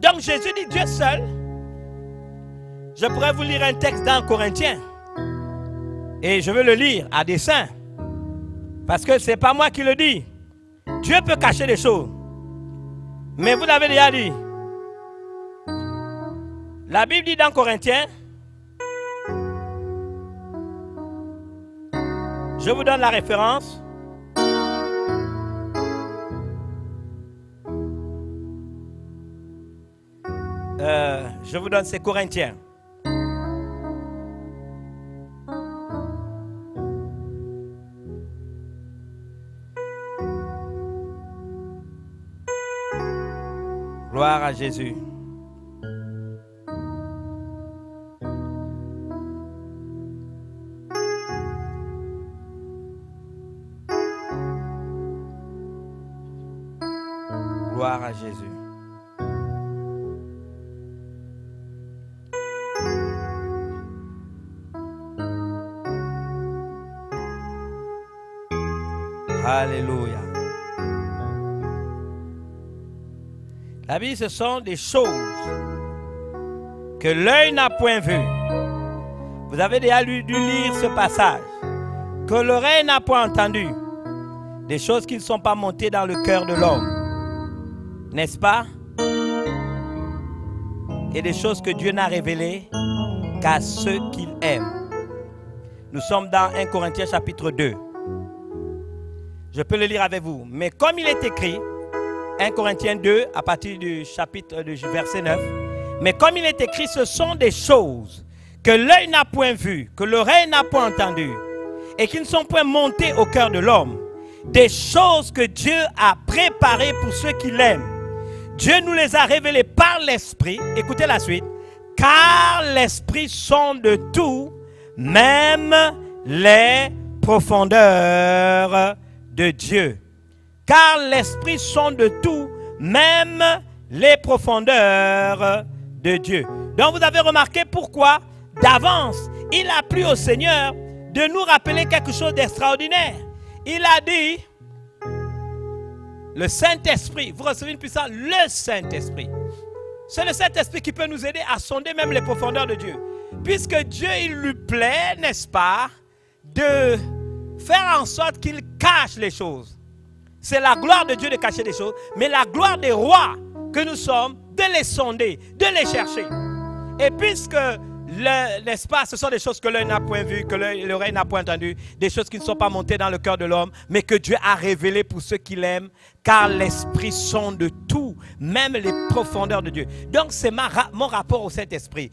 Donc Jésus dit Dieu seul. Je pourrais vous lire un texte dans Corinthiens. Et je veux le lire à dessein. Parce que ce n'est pas moi qui le dis. Dieu peut cacher des choses. Mais vous l'avez déjà dit. La Bible dit dans Corinthiens. Je vous donne la référence. Je vous donne ces Corinthiens. Gloire à Jésus. Gloire à Jésus. Alléluia. La Bible, ce sont des choses que l'œil n'a point vues. Vous avez déjà dû lire ce passage. Que l'oreille n'a point entendu. Des choses qui ne sont pas montées dans le cœur de l'homme. N'est-ce pas? Et des choses que Dieu n'a révélées qu'à ceux qu'il aime. Nous sommes dans 1 Corinthiens chapitre 2. Je peux le lire avec vous. Mais comme il est écrit, 1 Corinthiens 2, à partir du chapitre du verset 9. Mais comme il est écrit, ce sont des choses que l'œil n'a point vues, que l'oreille n'a point entendues, et qui ne sont point montées au cœur de l'homme. Des choses que Dieu a préparées pour ceux qui l'aiment. Dieu nous les a révélées par l'Esprit. Écoutez la suite. Car l'Esprit sonde tout, même les profondeurs de Dieu. Car l'Esprit sonde tout, même les profondeurs de Dieu. Donc vous avez remarqué pourquoi d'avance il a plu au Seigneur de nous rappeler quelque chose d'extraordinaire. Il a dit, le Saint-Esprit, vous recevez une puissance, le Saint-Esprit. C'est le Saint-Esprit qui peut nous aider à sonder même les profondeurs de Dieu. Puisque Dieu, il lui plaît, n'est-ce pas, de faire en sorte qu'il cache les choses. C'est la gloire de Dieu de cacher les choses, mais la gloire des rois que nous sommes, de les sonder, de les chercher. Et puisque, n'est-ce pas, ce sont des choses que l'œil n'a point vues, que l'oreille n'a point entendues, des choses qui ne sont pas montées dans le cœur de l'homme, mais que Dieu a révélées pour ceux qui l'aiment, car l'Esprit sonde tout, même les profondeurs de Dieu. Donc c'est mon rapport au Saint-Esprit.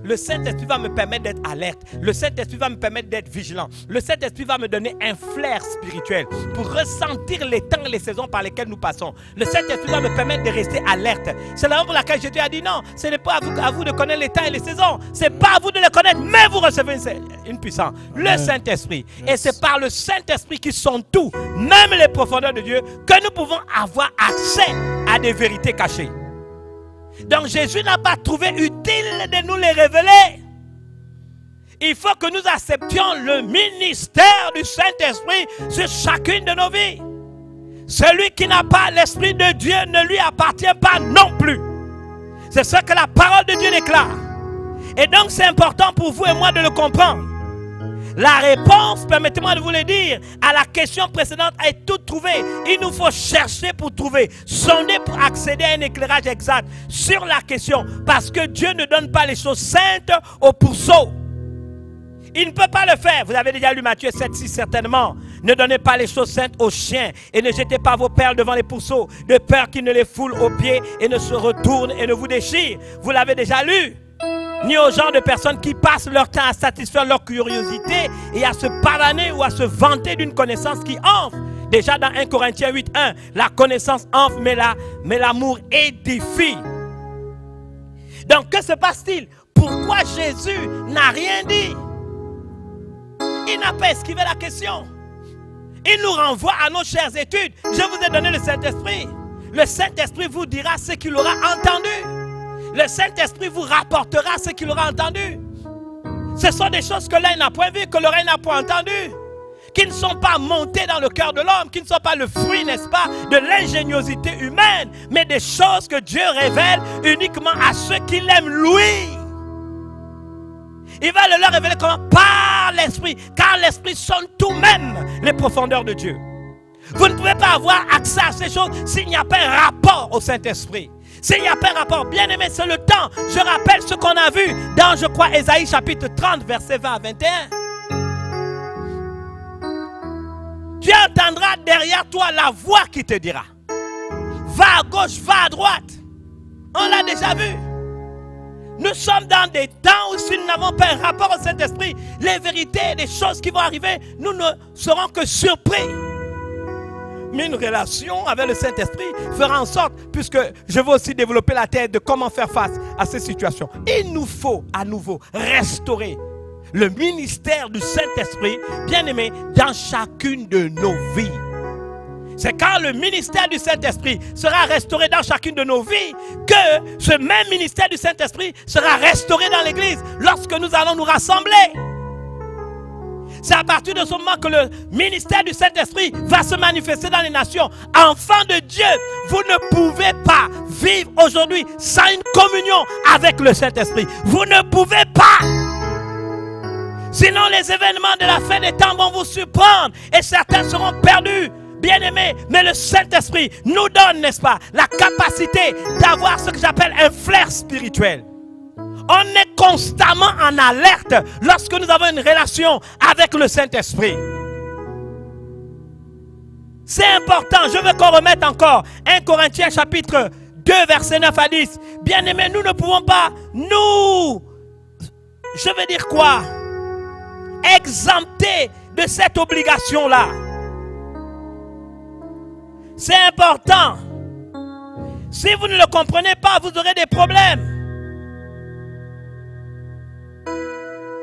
Le Saint-Esprit va me permettre d'être alerte. Le Saint-Esprit va me permettre d'être vigilant. Le Saint-Esprit va me donner un flair spirituel pour ressentir les temps et les saisons par lesquelles nous passons. Le Saint-Esprit va me permettre de rester alerte. C'est la raison pour laquelle Jésus a dit non, ce n'est pas à vous de connaître les temps et les saisons. Ce n'est pas à vous de les connaître, mais vous recevez une puissance. Le Saint-Esprit. Et c'est par le Saint-Esprit qui sont tout, même les profondeurs de Dieu, que nous pouvons avoir accès à des vérités cachées. Donc Jésus n'a pas trouvé utile de nous les révéler. Il faut que nous acceptions le ministère du Saint-Esprit sur chacune de nos vies. Celui qui n'a pas l'Esprit de Dieu ne lui appartient pas non plus. C'est ce que la parole de Dieu déclare. Et donc c'est important pour vous et moi de le comprendre. La réponse, permettez-moi de vous le dire, à la question précédente est toute trouvée. Il nous faut chercher pour trouver, sonder pour accéder à un éclairage exact sur la question. Parce que Dieu ne donne pas les choses saintes aux pourceaux. Il ne peut pas le faire. Vous avez déjà lu Matthieu 7,6 certainement. Ne donnez pas les choses saintes aux chiens et ne jetez pas vos perles devant les pourceaux, de peur qu'ils ne les foulent aux pieds et ne se retournent et ne vous déchirent. Vous l'avez déjà lu. Ni aux genre de personnes qui passent leur temps à satisfaire leur curiosité et à se pavaner ou à se vanter d'une connaissance qui enfle. Déjà dans 1 Corinthiens 8,1, la connaissance enfle, mais l'amour édifie. Donc que se passe-t-il? Pourquoi Jésus n'a rien dit? Il n'a pas esquivé la question. Il nous renvoie à nos chères études. Je vous ai donné le Saint-Esprit. Le Saint-Esprit vous dira ce qu'il aura entendu. Le Saint-Esprit vous rapportera ce qu'il aura entendu. Ce sont des choses que l'œil n'a point vues, que l'oreille n'a point entendues, qui ne sont pas montées dans le cœur de l'homme, qui ne sont pas le fruit, n'est-ce pas, de l'ingéniosité humaine, mais des choses que Dieu révèle uniquement à ceux qui l'aiment lui. Il va le leur révéler comment? Par l'Esprit, car l'Esprit sonde tout même les profondeurs de Dieu. Vous ne pouvez pas avoir accès à ces choses s'il n'y a pas un rapport au Saint-Esprit. S'il n'y a pas un rapport, bien aimé, c'est le temps. Je rappelle ce qu'on a vu dans, je crois, Ésaïe chapitre 30, verset 20 à 21. Tu entendras derrière toi la voix qui te dira: va à gauche, va à droite. On l'a déjà vu. Nous sommes dans des temps où si nous n'avons pas un rapport au Saint-Esprit, les vérités, les choses qui vont arriver, nous ne serons que surpris. Mais une relation avec le Saint-Esprit fera en sorte, puisque je veux aussi développer la tête de comment faire face à ces situations. Il nous faut à nouveau restaurer le ministère du Saint-Esprit, bien aimé, dans chacune de nos vies. C'est quand le ministère du Saint-Esprit sera restauré dans chacune de nos vies que ce même ministère du Saint-Esprit sera restauré dans l'Église lorsque nous allons nous rassembler. C'est à partir de ce moment que le ministère du Saint-Esprit va se manifester dans les nations. Enfants de Dieu, vous ne pouvez pas vivre aujourd'hui sans une communion avec le Saint-Esprit. Vous ne pouvez pas. Sinon les événements de la fin des temps vont vous surprendre et certains seront perdus. Bien-aimés, mais le Saint-Esprit nous donne, n'est-ce pas, la capacité d'avoir ce que j'appelle un flair spirituel. On est constamment en alerte lorsque nous avons une relation avec le Saint-Esprit. C'est important. Je veux qu'on remette encore 1 Corinthiens chapitre 2 verset 9 à 10. Bien-aimés, nous ne pouvons pas, je veux dire quoi? Exempter de cette obligation-là. C'est important. Si vous ne le comprenez pas, vous aurez des problèmes.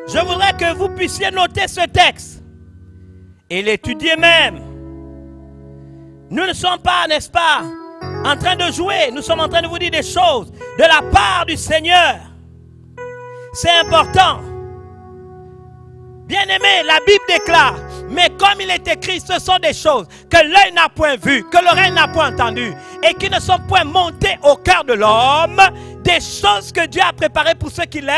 Je voudrais que vous puissiez noter ce texte et l'étudier même. Nous ne sommes pas, n'est-ce pas, en train de jouer. Nous sommes en train de vous dire des choses de la part du Seigneur. C'est important. Bien-aimé, la Bible déclare, mais comme il est écrit, ce sont des choses que l'œil n'a point vues, que l'oreille n'a point entendues, et qui ne sont point montées au cœur de l'homme, des choses que Dieu a préparées pour ceux qui l'aiment.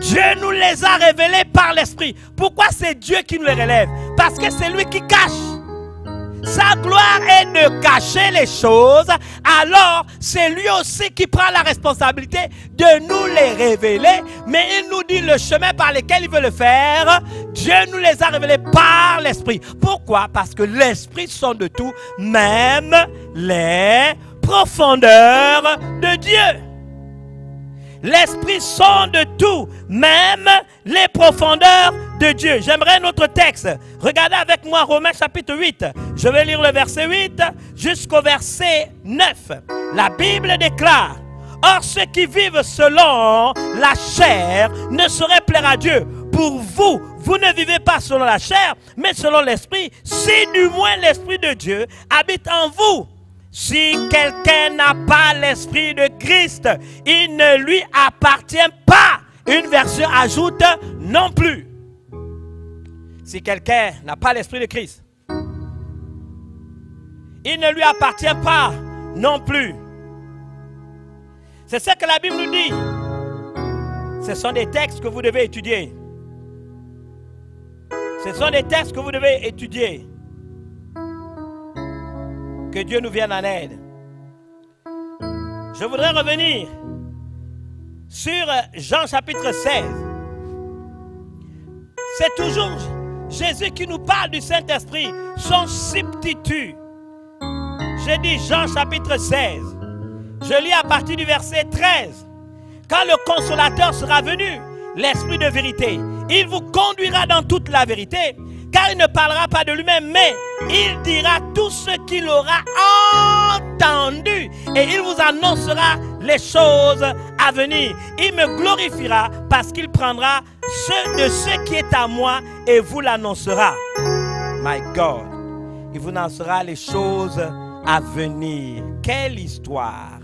Dieu nous les a révélées par l'Esprit. Pourquoi c'est Dieu qui nous les relève? Parce que c'est lui qui cache. Sa gloire est de cacher les choses, alors c'est lui aussi qui prend la responsabilité de nous les révéler, mais il nous dit le chemin par lequel il veut le faire. Dieu nous les a révélés par l'Esprit. Pourquoi? Parce que l'Esprit sonde de tout, même les profondeurs de Dieu. L'Esprit sonde de tout, même les profondeurs de Dieu. J'aimerais un autre texte. Regardez avec moi Romains chapitre 8. Je vais lire le verset 8 jusqu'au verset 9. La Bible déclare: or ceux qui vivent selon la chair ne sauraient plaire à Dieu. Pour vous, vous ne vivez pas selon la chair, mais selon l'Esprit, si du moins l'Esprit de Dieu habite en vous. Si quelqu'un n'a pas l'Esprit de Christ, il ne lui appartient pas. Une version ajoute non plus. Si quelqu'un n'a pas l'Esprit de Christ, il ne lui appartient pas non plus. C'est ce que la Bible nous dit. Ce sont des textes que vous devez étudier. Ce sont des textes que vous devez étudier. Que Dieu nous vienne en aide. Je voudrais revenir sur Jean chapitre 16. C'est toujours Jésus qui nous parle du Saint-Esprit, son substitut. J'ai dit Jean chapitre 16. Je lis à partir du verset 13. Quand le consolateur sera venu, l'Esprit de vérité, il vous conduira dans toute la vérité, car il ne parlera pas de lui-même, mais il dira tout ce qu'il aura entendu et il vous annoncera les choses à venir. Il me glorifiera parce qu'il prendra de ce qui est à moi et vous l'annoncera. My God, il vous annoncera les choses à venir. Quelle histoire!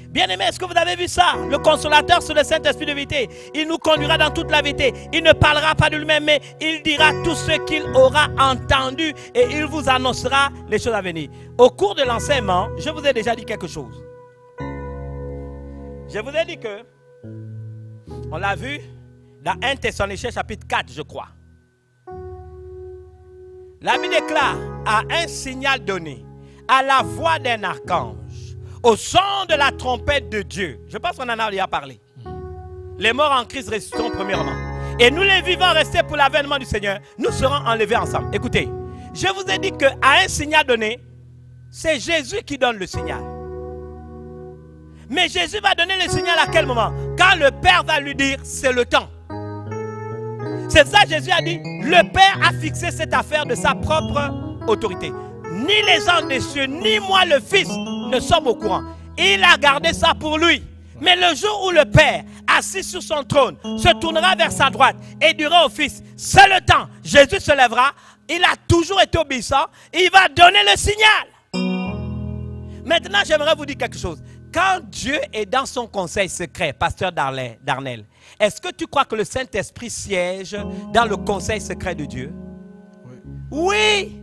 Bien-aimés, est-ce que vous avez vu ça? Le consolateur, c'est le Saint-Esprit de vérité. Il nous conduira dans toute la vérité. Il ne parlera pas de lui-même, mais il dira tout ce qu'il aura entendu et il vous annoncera les choses à venir. Au cours de l'enseignement, je vous ai déjà dit quelque chose. Je vous ai dit que, on l'a vu dans 1 Thessaloniciens chapitre 4, je crois. La Bible déclare à un signal donné, à la voix d'un archange, au son de la trompette de Dieu. Je pense qu'on en a déjà parlé. Les morts en Christ ressusciteront premièrement. Et nous les vivants restés pour l'avènement du Seigneur, nous serons enlevés ensemble. Écoutez, je vous ai dit qu'à un signal donné, c'est Jésus qui donne le signal. Mais Jésus va donner le signal à quel moment? Quand le Père va lui dire, c'est le temps. C'est ça Jésus a dit, le Père a fixé cette affaire de sa propre autorité. Ni les anges des cieux, ni moi le Fils ne sommes au courant. Il a gardé ça pour lui. Mais le jour où le Père, assis sur son trône, se tournera vers sa droite et dira au Fils, c'est le temps, Jésus se lèvera, il a toujours été obéissant, il va donner le signal. Maintenant, j'aimerais vous dire quelque chose. Quand Dieu est dans son conseil secret, pasteur Darnel, est-ce que tu crois que le Saint-Esprit siège dans le conseil secret de Dieu? Oui.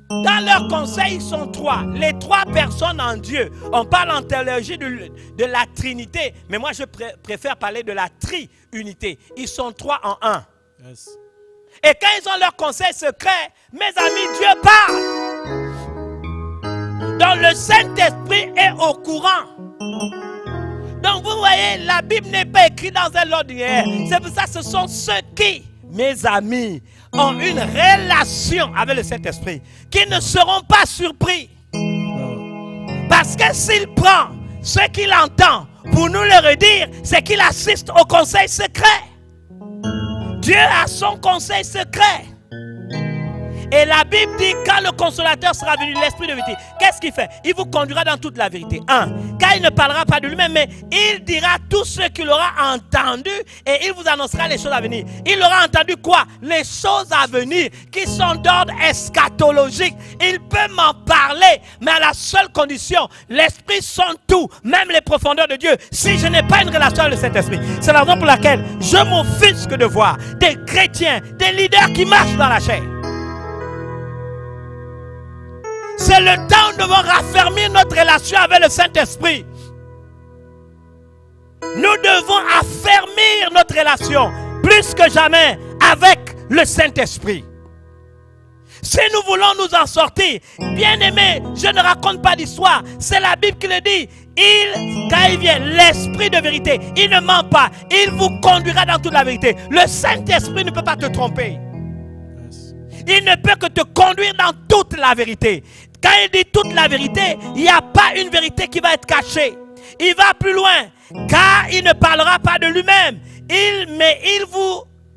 Dans leur conseil, ils sont trois. Les trois personnes en Dieu. On parle en théologie de la Trinité. Mais moi, je préfère parler de la tri-unité. Ils sont trois en un. Yes. Et quand ils ont leur conseil secret, mes amis, Dieu parle. Donc le Saint-Esprit est au courant. Donc vous voyez, la Bible n'est pas écrite dans un ordinaire. C'est pour ça que ce sont ceux qui mes amis, ont une relation avec le Saint-Esprit, qu'ils ne seront pas surpris. Parce que s'il prend ce qu'il entend pour nous le redire, c'est qu'il assiste au conseil secret. Dieu a son conseil secret. Et la Bible dit, quand le consolateur sera venu, l'esprit de vérité, qu'est-ce qu'il fait? Il vous conduira dans toute la vérité. Car il ne parlera pas de lui-même, mais il dira tout ce qu'il aura entendu et il vous annoncera les choses à venir. Il aura entendu quoi? Les choses à venir qui sont d'ordre eschatologique. Il peut m'en parler, mais à la seule condition, l'esprit sonde tout, même les profondeurs de Dieu. Si je n'ai pas une relation avec le Saint-Esprit, c'est la raison pour laquelle je m'offusque de voir des chrétiens, des leaders qui marchent dans la chair. C'est le temps où nous devons raffermir notre relation avec le Saint-Esprit. Nous devons affermir notre relation plus que jamais avec le Saint-Esprit. Si nous voulons nous en sortir, bien aimé, je ne raconte pas d'histoire, c'est la Bible qui le dit. Quand il vient, l'Esprit de vérité, il ne ment pas, il vous conduira dans toute la vérité. Le Saint-Esprit ne peut pas te tromper. Il ne peut que te conduire dans toute la vérité. Quand il dit toute la vérité, il n'y a pas une vérité qui va être cachée. Il va plus loin, car il ne parlera pas de lui-même. Mais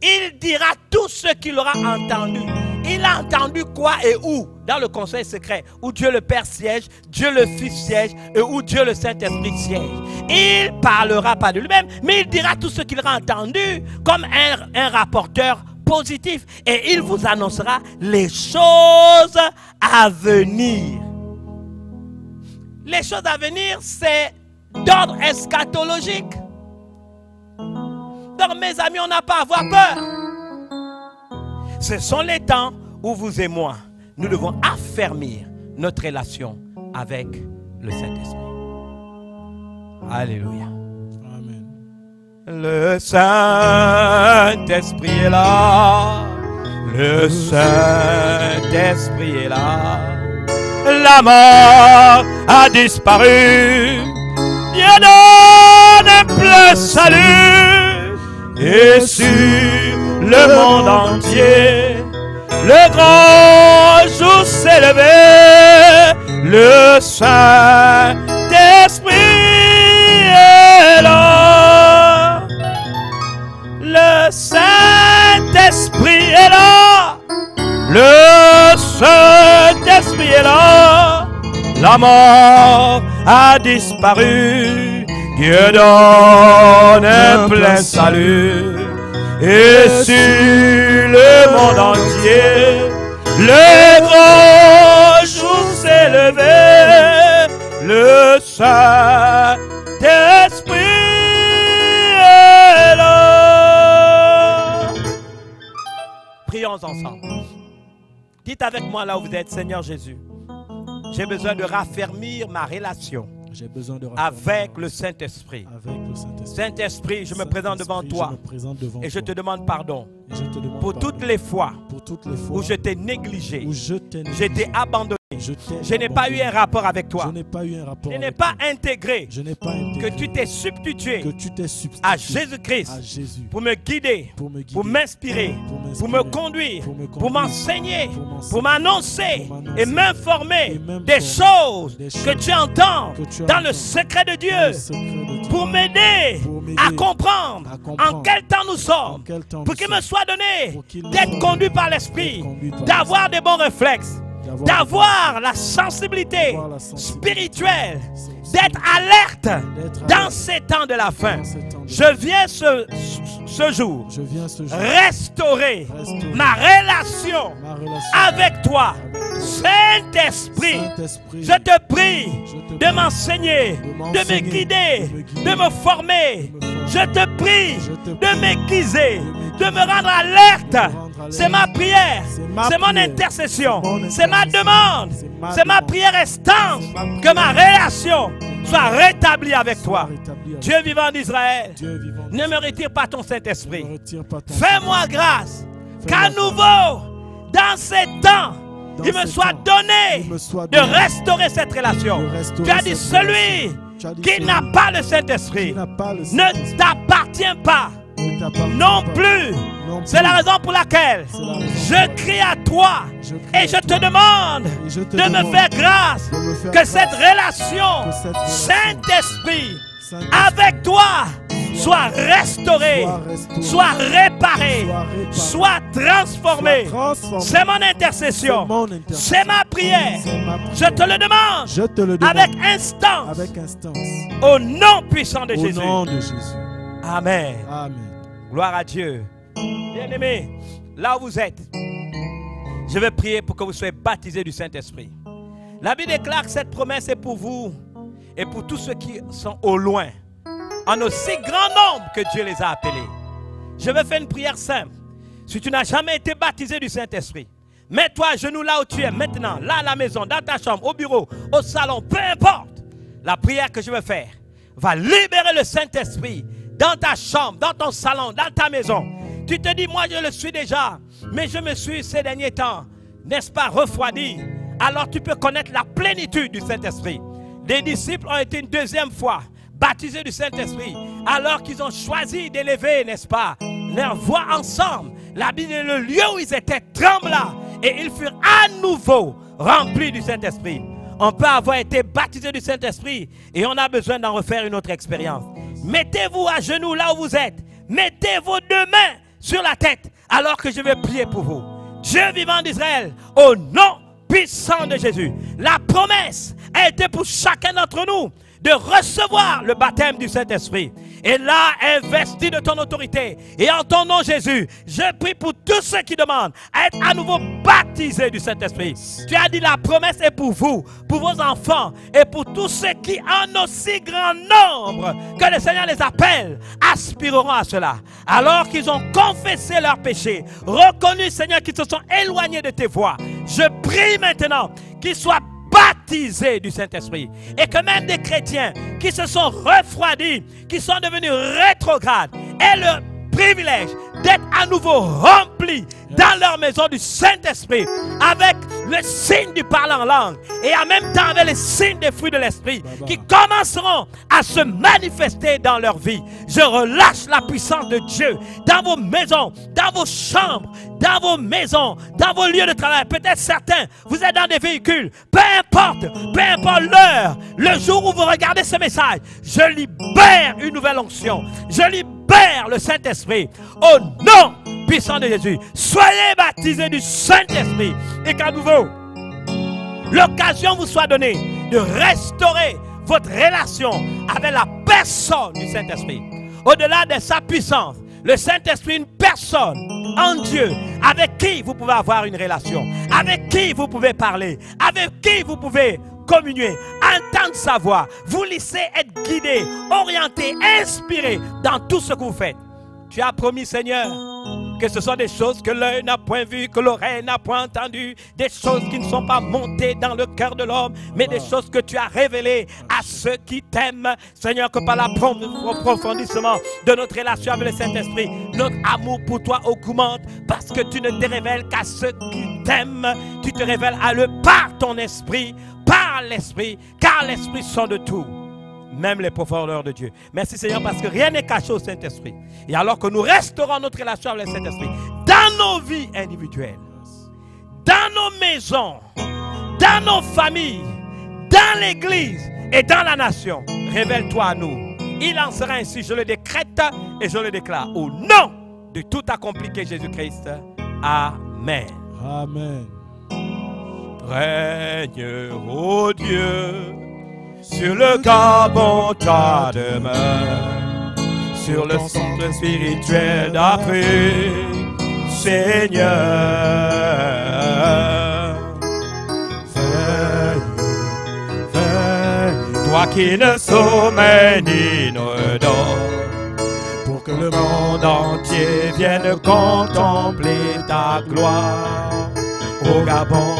il dira tout ce qu'il aura entendu. Il a entendu quoi et où? Dans le conseil secret, où Dieu le Père siège, Dieu le Fils siège, et où Dieu le Saint-Esprit siège. Il ne parlera pas de lui-même, mais il dira tout ce qu'il aura entendu comme un rapporteur positif, et il vous annoncera les choses à venir. Les choses à venir, c'est d'ordre eschatologique. Donc mes amis, on n'a pas à avoir peur. Ce sont les temps où vous et moi, nous devons affermir notre relation avec le Saint-Esprit. Alléluia. Le Saint-Esprit est là, le Saint-Esprit est là, la mort a disparu, Dieu donne plein salut, et sur le monde entier, le grand jour s'est levé, le Saint-Esprit est là. Le Saint-Esprit est là. Le Saint-Esprit est là. La mort a disparu. Dieu donne un plein salut. Et sur le monde entier, le grand jour s'est levé. Le Saint-Esprit est là. Prions ensemble. Dites avec moi là où vous êtes, Seigneur Jésus, j'ai besoin de raffermir ma relation avec le Saint-Esprit. Saint-Esprit, je me présente devant toi et je te demande pardon pour toutes les fois où je t'ai négligé, je t'ai abandonné. Je n'ai pas eu un rapport avec toi. Je n'ai pas intégré que tu t'es substitué à Jésus-Christ pour me guider, pour m'inspirer, pour me conduire, pour m'enseigner, pour m'annoncer et m'informer des choses que tu entends dans le secret de Dieu, pour m'aider à comprendre en quel temps nous sommes, pour qu'il me soit donné d'être conduit par l'Esprit, d'avoir des bons réflexes, d'avoir la sensibilité spirituelle, d'être alerte dans ces temps de la fin. Je viens ce jour restaurer ma relation avec toi. Saint-Esprit, je te prie de m'enseigner, de me guider, de me former. Je te prie de m'aiguiser, de me rendre alerte. C'est ma prière, c'est mon intercession, c'est ma demande, c'est ma prière instante que ma relation soit rétablie avec toi. Dieu vivant d'Israël, ne me retire pas ton Saint-Esprit. Fais-moi grâce qu'à nouveau, dans ces temps, il me soit donné de restaurer cette relation. Tu as dit, celui qui n'a pas le Saint-Esprit ne t'appartient pas. Non plus C'est la raison pour laquelle je crie à toi et je te demande de me faire grâce que cette relation, Saint-Esprit, avec toi, soit restaurée, soit réparée, soit transformée. C'est mon intercession, c'est ma prière. Je te le demande avec instance, au nom puissant de Jésus. Amen. Gloire à Dieu. Bien-aimés, là où vous êtes, je vais prier pour que vous soyez baptisés du Saint-Esprit. La Bible déclare que cette promesse est pour vous et pour tous ceux qui sont au loin, en aussi grand nombre que Dieu les a appelés. Je vais faire une prière simple. Si tu n'as jamais été baptisé du Saint-Esprit, mets-toi à genoux là où tu es maintenant, là à la maison, dans ta chambre, au bureau, au salon, peu importe. La prière que je vais faire va libérer le Saint-Esprit dans ta chambre, dans ton salon, dans ta maison. Tu te dis, moi je le suis déjà, mais je me suis ces derniers temps, n'est-ce pas, refroidi. Alors tu peux connaître la plénitude du Saint-Esprit. Les disciples ont été une deuxième fois baptisés du Saint-Esprit, alors qu'ils ont choisi d'élever, n'est-ce pas, leur voix ensemble. La Bible est le lieu où ils étaient tremblants et ils furent à nouveau remplis du Saint-Esprit. On peut avoir été baptisé du Saint-Esprit et on a besoin d'en refaire une autre expérience. Mettez-vous à genoux là où vous êtes. Mettez vos deux mains sur la tête alors que je vais prier pour vous. Dieu vivant d'Israël, au nom puissant de Jésus, la promesse a été pour chacun d'entre nous de recevoir le baptême du Saint-Esprit. Et là, investi de ton autorité et en ton nom Jésus, je prie pour tous ceux qui demandent à être à nouveau baptisés du Saint-Esprit. Tu as dit la promesse est pour vous, pour vos enfants et pour tous ceux qui en aussi grand nombre que le Seigneur les appelle, aspireront à cela. Alors qu'ils ont confessé leurs péchés, reconnu Seigneur qu'ils se sont éloignés de tes voies, je prie maintenant qu'ils soient baptisés du Saint-Esprit et que même des chrétiens qui se sont refroidis, qui sont devenus rétrogrades, aient le privilège d'être à nouveau remplis dans leur maison du Saint-Esprit avec le signe du parler en langue et en même temps avec les signes des fruits de l'Esprit qui commenceront à se manifester dans leur vie. Je relâche la puissance de Dieu dans vos maisons, dans vos chambres, dans vos maisons, dans vos lieux de travail. Peut-être certains, vous êtes dans des véhicules, peu importe l'heure, le jour où vous regardez ce message, je libère une nouvelle onction. Je libère le Saint-Esprit au nom puissant de Jésus. Soyez baptisés du Saint-Esprit et qu'à nouveau l'occasion vous soit donnée de restaurer votre relation avec la personne du Saint-Esprit. Au-delà de sa puissance, le Saint-Esprit, une personne en Dieu avec qui vous pouvez avoir une relation, avec qui vous pouvez parler, avec qui vous pouvez communier, entendre sa voix, vous laissez être guidé, orienté, inspiré dans tout ce que vous faites. Tu as promis, Seigneur, que ce sont des choses que l'œil n'a point vues, que l'oreille n'a point entendues, des choses qui ne sont pas montées dans le cœur de l'homme, mais des choses que tu as révélées à ceux qui t'aiment. Seigneur, que par l'approfondissement de notre relation avec le Saint-Esprit, notre amour pour toi augmente, parce que tu ne te révèles qu'à ceux qui t'aiment. Tu te révèles à eux par ton esprit, par l'esprit, car l'esprit sont de tout, même les profondeurs de Dieu. Merci Seigneur, parce que rien n'est caché au Saint-Esprit. Et alors que nous restaurons notre relation avec le Saint-Esprit dans nos vies individuelles, dans nos maisons, dans nos familles, dans l'église et dans la nation, révèle-toi à nous. Il en sera ainsi, je le décrète et je le déclare au nom de tout accompli qu'est Jésus-Christ. Amen. Amen. Règne, ô Dieu, sur le Gabon ta demeure, sur le centre spirituel d'Afrique, Seigneur. Veille, toi qui ne sommeilles ni ne dors, pour que le monde entier vienne contempler ta gloire. Au Gabon,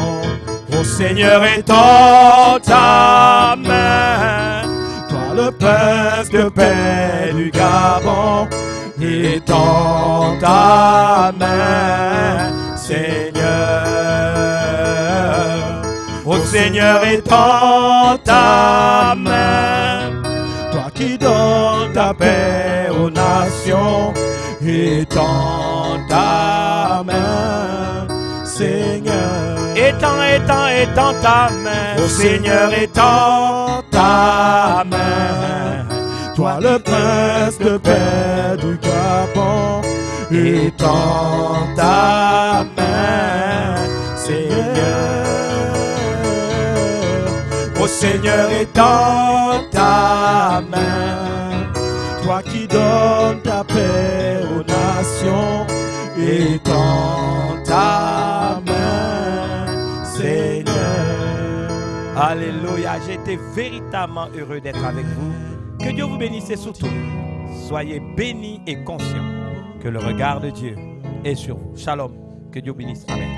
ô Seigneur, étends ta main, toi le prince de paix du Gabon, étends ta main, Seigneur. Ô Seigneur, étends ta main, toi qui donnes ta paix aux nations, étends ta main, Seigneur. Étends ta main, Ô Seigneur, étends ta main. Toi le prince de paix du Gabon, étends ta main, Seigneur. Ô Seigneur, étends ta main. Toi qui donnes ta paix aux nations, étends ta main, Seigneur. Alléluia, j'ai été véritablement heureux d'être avec vous. Que Dieu vous bénisse et surtout, soyez bénis et conscients que le regard de Dieu est sur vous. Shalom, que Dieu bénisse. Amen.